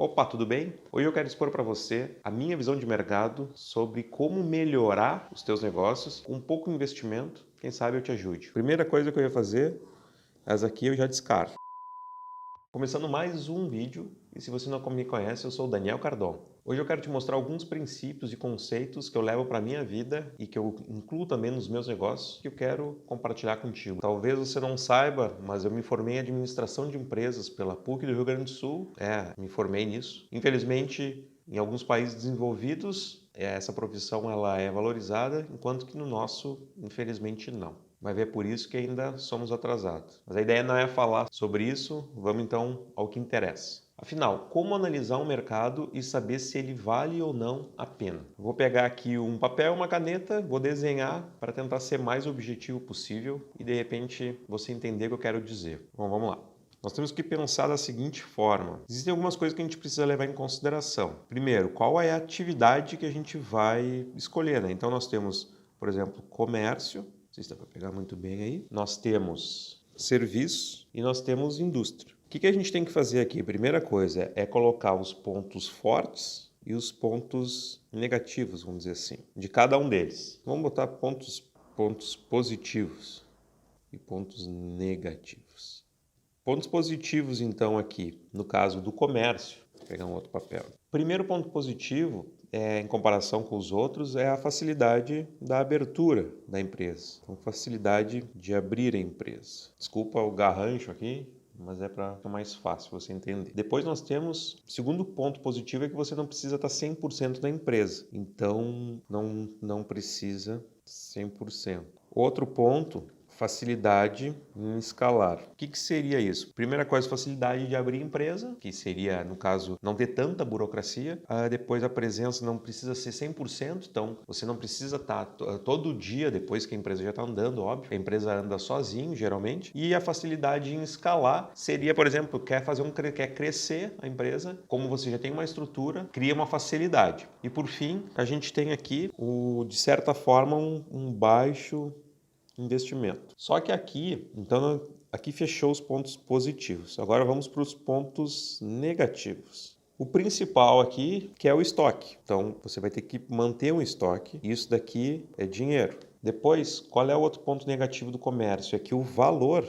Opa, tudo bem? Hoje eu quero expor para você a minha visão de mercado sobre como melhorar os teus negócios com pouco investimento. Quem sabe eu te ajude. Primeira coisa que eu ia fazer, essa aqui eu já descarto. Começando mais um vídeo, e se você não me conhece, eu sou o Daniel Cardon. Hoje eu quero te mostrar alguns princípios e conceitos que eu levo para a minha vida e que eu incluo também nos meus negócios que eu quero compartilhar contigo. Talvez você não saiba, mas eu me formei em administração de empresas pela PUC do Rio Grande do Sul. Me formei nisso. Infelizmente, em alguns países desenvolvidos, essa profissão ela é valorizada, enquanto que no nosso, infelizmente, não. Vai ver por isso que ainda somos atrasados. Mas a ideia não é falar sobre isso, vamos então ao que interessa. Afinal, como analisar um mercado e saber se ele vale ou não a pena? Vou pegar aqui um papel, uma caneta, vou desenhar para tentar ser mais objetivo possível e de repente você entender o que eu quero dizer. Bom, vamos lá. Nós temos que pensar da seguinte forma. Existem algumas coisas que a gente precisa levar em consideração. Primeiro, qual é a atividade que a gente vai escolher, né? Então nós temos, por exemplo, comércio. Não sei se dá para pegar muito bem aí. Nós temos serviço e nós temos indústria. O que a gente tem que fazer aqui? Primeira coisa é colocar os pontos fortes e os pontos negativos, vamos dizer assim, de cada um deles. Vamos botar pontos positivos e pontos negativos. Pontos positivos, então, aqui, no caso do comércio, vou pegar um outro papel. Primeiro ponto positivo, em comparação com os outros, é a facilidade da abertura da empresa. Então, facilidade de abrir a empresa. Desculpa o garrancho aqui, mas é para ficar mais fácil você entender. Depois nós temos, segundo ponto positivo é que você não precisa estar 100% na empresa. Então, não precisa 100%. Outro ponto, facilidade em escalar. O que seria isso? Primeira coisa, facilidade de abrir empresa, que seria, no caso, não ter tanta burocracia. Depois, a presença não precisa ser 100%, então você não precisa estar todo dia depois que a empresa já está andando, óbvio. A empresa anda sozinho, geralmente. E a facilidade em escalar seria, por exemplo, quer crescer a empresa, como você já tem uma estrutura, cria uma facilidade. E por fim, a gente tem aqui, de certa forma, um baixo investimento. Só que aqui, então, aqui fechou os pontos positivos. Agora vamos para os pontos negativos. O principal aqui, que é o estoque. Então, você vai ter que manter um estoque. Isso daqui é dinheiro. Depois, qual é o outro ponto negativo do comércio? É que o valor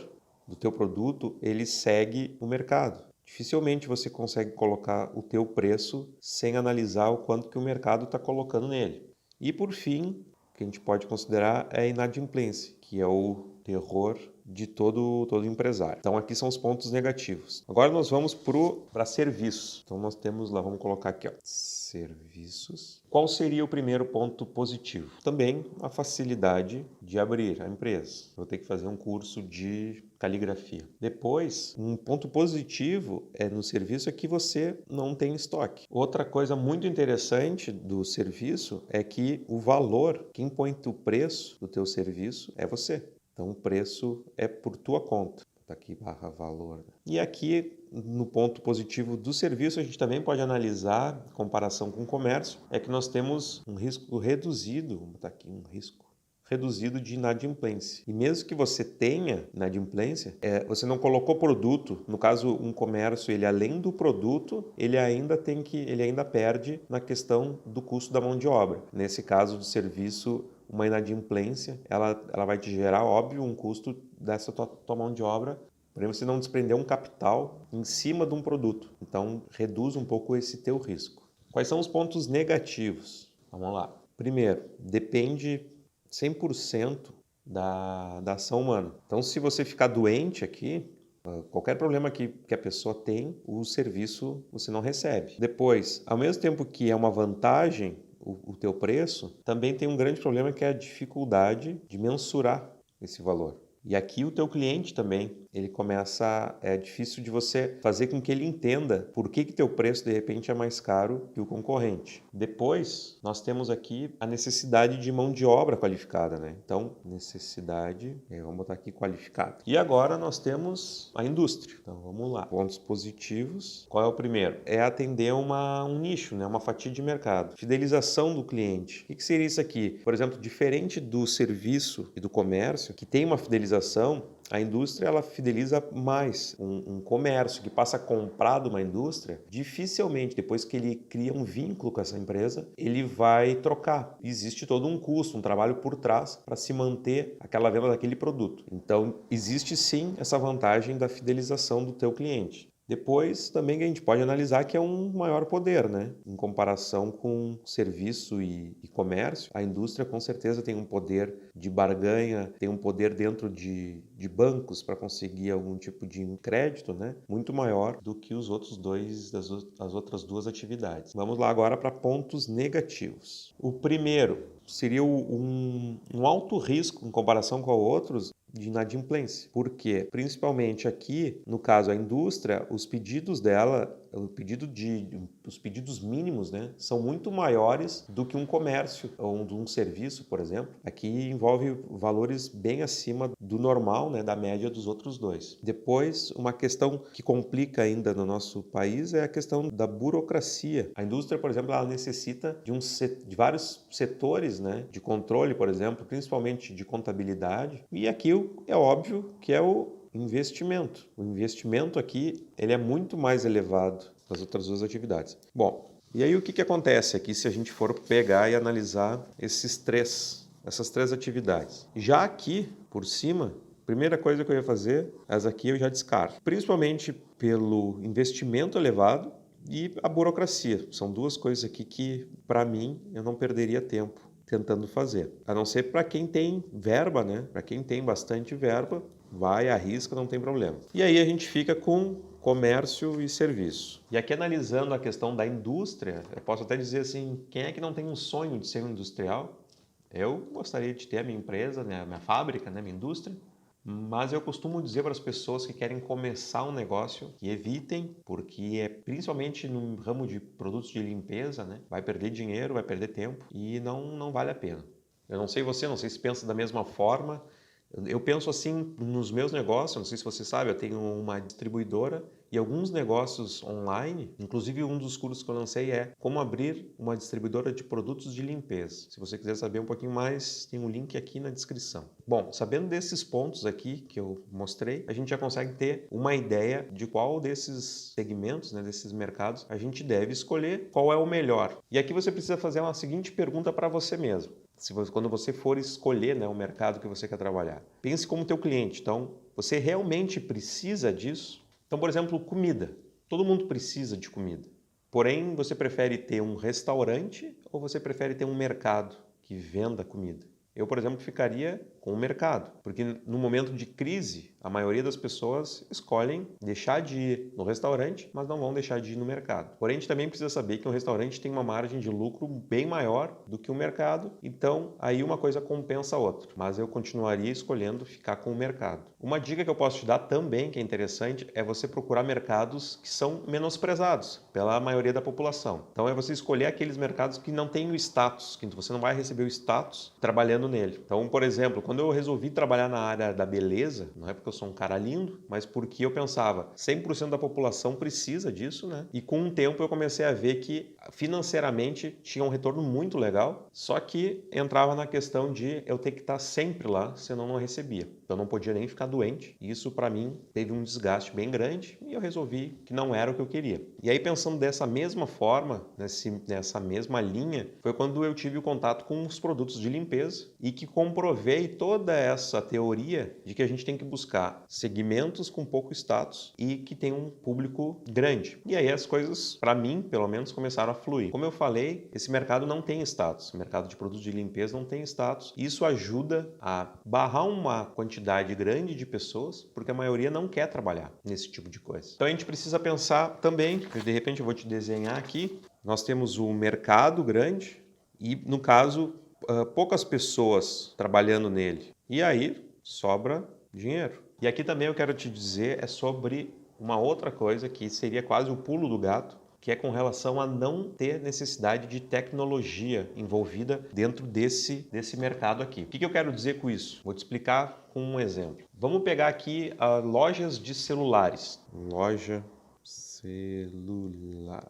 do teu produto, ele segue o mercado. Dificilmente você consegue colocar o teu preço sem analisar o quanto que o mercado está colocando nele. E por fim, o que a gente pode considerar é a inadimplência, que é o terror de todo empresário. Então aqui são os pontos negativos. Agora nós vamos para serviços. Então nós temos lá, vamos colocar aqui, ó, serviços. Qual seria o primeiro ponto positivo? Também a facilidade de abrir a empresa. Vou ter que fazer um curso de caligrafia. Depois, um ponto positivo no serviço é que você não tem estoque. Outra coisa muito interessante do serviço é que o valor, quem põe o preço do teu serviço é você. Então o preço é por tua conta. Tá aqui /valor. E aqui no ponto positivo do serviço a gente também pode analisar em comparação com o comércio, é que nós temos um risco reduzido, vou botar aqui um risco reduzido de inadimplência. E mesmo que você tenha inadimplência, você não colocou produto, no caso um comércio, ele além do produto, ele ainda perde na questão do custo da mão de obra. Nesse caso do serviço, uma inadimplência, ela vai te gerar, óbvio, um custo dessa tua mão de obra, porém você não desprender um capital em cima de um produto. Então, reduz um pouco esse teu risco. Quais são os pontos negativos? Vamos lá. Primeiro, depende 100% da ação humana. Então, se você ficar doente aqui, qualquer problema que a pessoa tem, o serviço você não recebe. Depois, ao mesmo tempo que é uma vantagem o teu preço, também tem um grande problema que é a dificuldade de mensurar esse valor. E aqui o teu cliente também, é difícil de você fazer com que ele entenda por que teu preço de repente é mais caro que o concorrente. Depois, nós temos aqui a necessidade de mão de obra qualificada, né? Então, vamos botar aqui qualificada. E agora nós temos a indústria. Então, vamos lá. Pontos positivos. Qual é o primeiro? É atender um nicho, né? Uma fatia de mercado. Fidelização do cliente. O que seria isso aqui? Por exemplo, diferente do serviço e do comércio, que tem uma fidelização, a indústria ela fideliza mais. Um comércio que passa a comprar de uma indústria, dificilmente, depois que ele cria um vínculo com essa empresa, ele vai trocar. Existe todo um custo, um trabalho por trás para se manter aquela venda daquele produto. Então, existe sim essa vantagem da fidelização do teu cliente. Depois, também a gente pode analisar que é um maior poder, né? Em comparação com serviço e comércio, a indústria com certeza tem um poder de barganha, tem um poder dentro de bancos para conseguir algum tipo de crédito, né? Muito maior do que os outros dois, as outras duas atividades. Vamos lá agora para pontos negativos. O primeiro seria um alto risco em comparação com outros de inadimplência. Por quê? Principalmente aqui, no caso a indústria, os pedidos dela, os pedidos mínimos, né, são muito maiores do que um comércio ou de um serviço, por exemplo. Aqui envolve valores bem acima do normal, né, da média dos outros dois. Depois, uma questão que complica ainda no nosso país é a questão da burocracia. A indústria, por exemplo, ela necessita de vários setores, né, de controle, por exemplo, principalmente de contabilidade. E aqui é óbvio que é o investimento. O investimento aqui ele é muito mais elevado das outras duas atividades. Bom, e aí o que acontece aqui se a gente for pegar e analisar essas três atividades? Já aqui, por cima, primeira coisa que eu ia fazer, essa aqui eu já descarto. Principalmente pelo investimento elevado e a burocracia. São duas coisas aqui que, para mim, eu não perderia tempo tentando fazer. A não ser para quem tem verba, né? Para quem tem bastante verba, vai, arrisca, não tem problema. E aí a gente fica com comércio e serviço. E aqui analisando a questão da indústria, eu posso até dizer assim, quem é que não tem um sonho de ser um industrial? Eu gostaria de ter a minha empresa, né, a minha fábrica, né, minha indústria, mas eu costumo dizer para as pessoas que querem começar um negócio que evitem, porque é principalmente no ramo de produtos de limpeza, né? Vai perder dinheiro, vai perder tempo e não vale a pena. Eu não sei você, não sei se pensa da mesma forma. Eu penso assim nos meus negócios, não sei se você sabe, eu tenho uma distribuidora e alguns negócios online, inclusive um dos cursos que eu lancei é como abrir uma distribuidora de produtos de limpeza. Se você quiser saber um pouquinho mais, tem um link aqui na descrição. Bom, sabendo desses pontos aqui que eu mostrei, a gente já consegue ter uma ideia de qual desses segmentos, né, desses mercados, a gente deve escolher qual é o melhor. E aqui você precisa fazer uma seguinte pergunta para você mesmo. Quando você for escolher, né, o mercado que você quer trabalhar, pense como teu cliente. Então, você realmente precisa disso? Então, por exemplo, comida. Todo mundo precisa de comida. Porém, você prefere ter um restaurante ou você prefere ter um mercado que venda comida? Eu, por exemplo, ficaria com o mercado, porque no momento de crise, a maioria das pessoas escolhem deixar de ir no restaurante, mas não vão deixar de ir no mercado. Porém, a gente também precisa saber que um restaurante tem uma margem de lucro bem maior do que o mercado, então aí uma coisa compensa a outra. Mas eu continuaria escolhendo ficar com o mercado. Uma dica que eu posso te dar também, que é interessante, é você procurar mercados que são menosprezados pela maioria da população. Então é você escolher aqueles mercados que não têm o status, que você não vai receber o status trabalhando nele. Então, por exemplo, quando eu resolvi trabalhar na área da beleza, não é porque eu sou um cara lindo, mas porque eu pensava 100% da população precisa disso, né? E com o tempo eu comecei a ver que financeiramente tinha um retorno muito legal, só que entrava na questão de eu ter que estar sempre lá, senão não recebia. Eu não podia nem ficar doente. E isso para mim teve um desgaste bem grande e eu resolvi que não era o que eu queria. E aí pensando dessa mesma forma, nessa mesma linha, foi quando eu tive o contato com os produtos de limpeza e que comprovei toda essa teoria de que a gente tem que buscar segmentos com pouco status e que tem um público grande. E aí as coisas, para mim, pelo menos, começaram a fluir. Como eu falei, esse mercado não tem status. O mercado de produtos de limpeza não tem status. Isso ajuda a barrar uma quantidade grande de pessoas, porque a maioria não quer trabalhar nesse tipo de coisa. Então a gente precisa pensar também, de repente eu vou te desenhar aqui, nós temos o mercado grande e, no caso, poucas pessoas trabalhando nele. E aí sobra dinheiro. E aqui também eu quero te dizer sobre uma outra coisa que seria quase o pulo do gato, que é com relação a não ter necessidade de tecnologia envolvida dentro desse mercado aqui. O que eu quero dizer com isso? Vou te explicar com um exemplo. Vamos pegar aqui lojas de celulares. Loja celular.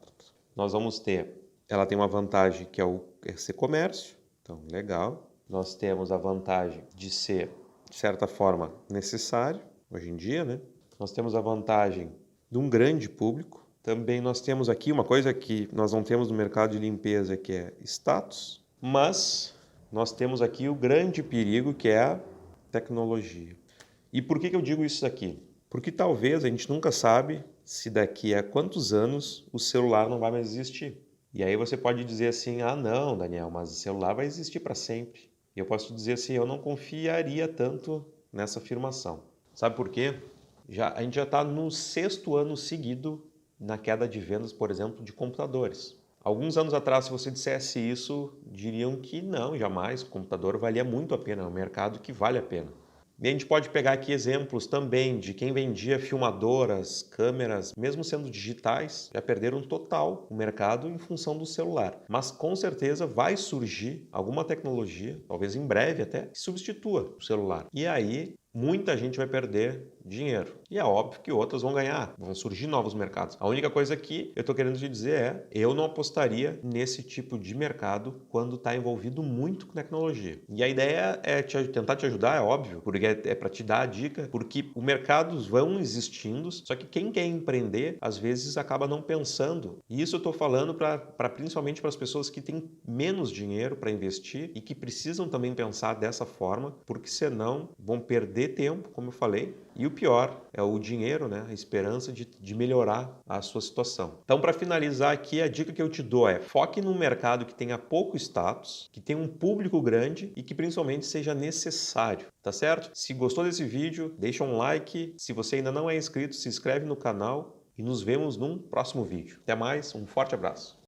Nós vamos ter, ela tem uma vantagem que é ser comércio, então legal. Nós temos a vantagem de ser, de certa forma, necessário. hoje em dia, né? Nós temos a vantagem de um grande público. Também nós temos aqui uma coisa que nós não temos no mercado de limpeza, que é status, mas nós temos aqui o grande perigo, que é a tecnologia. E por que eu digo isso aqui? Porque talvez a gente nunca sabe se daqui a quantos anos o celular não vai mais existir. E aí você pode dizer assim, ah não, Daniel, mas o celular vai existir para sempre. E eu posso te dizer assim, eu não confiaria tanto nessa afirmação. Sabe por quê? A gente já está no 6º ano seguido na queda de vendas, por exemplo, de computadores. Alguns anos atrás, se você dissesse isso, diriam que não, jamais, o computador valia muito a pena, é um mercado que vale a pena. E a gente pode pegar aqui exemplos também de quem vendia filmadoras, câmeras, mesmo sendo digitais, já perderam total o mercado em função do celular. Mas com certeza vai surgir alguma tecnologia, talvez em breve até, que substitua o celular. E aí muita gente vai perder dinheiro. E é óbvio que outras vão ganhar, vão surgir novos mercados. A única coisa que eu estou querendo te dizer é, eu não apostaria nesse tipo de mercado quando está envolvido muito com tecnologia. E a ideia é tentar te ajudar, é óbvio, porque é para te dar a dica, porque os mercados vão existindo, só que quem quer empreender, às vezes acaba não pensando. E isso eu estou falando principalmente para as pessoas que têm menos dinheiro para investir e que precisam também pensar dessa forma, porque senão vão perder tempo, como eu falei, e o pior é o dinheiro, né? A esperança de melhorar a sua situação. Então, para finalizar aqui, a dica que eu te dou é foque num mercado que tenha pouco status, que tenha um público grande e que principalmente seja necessário, tá certo? Se gostou desse vídeo, deixa um like. Se você ainda não é inscrito, se inscreve no canal e nos vemos num próximo vídeo. Até mais, um forte abraço.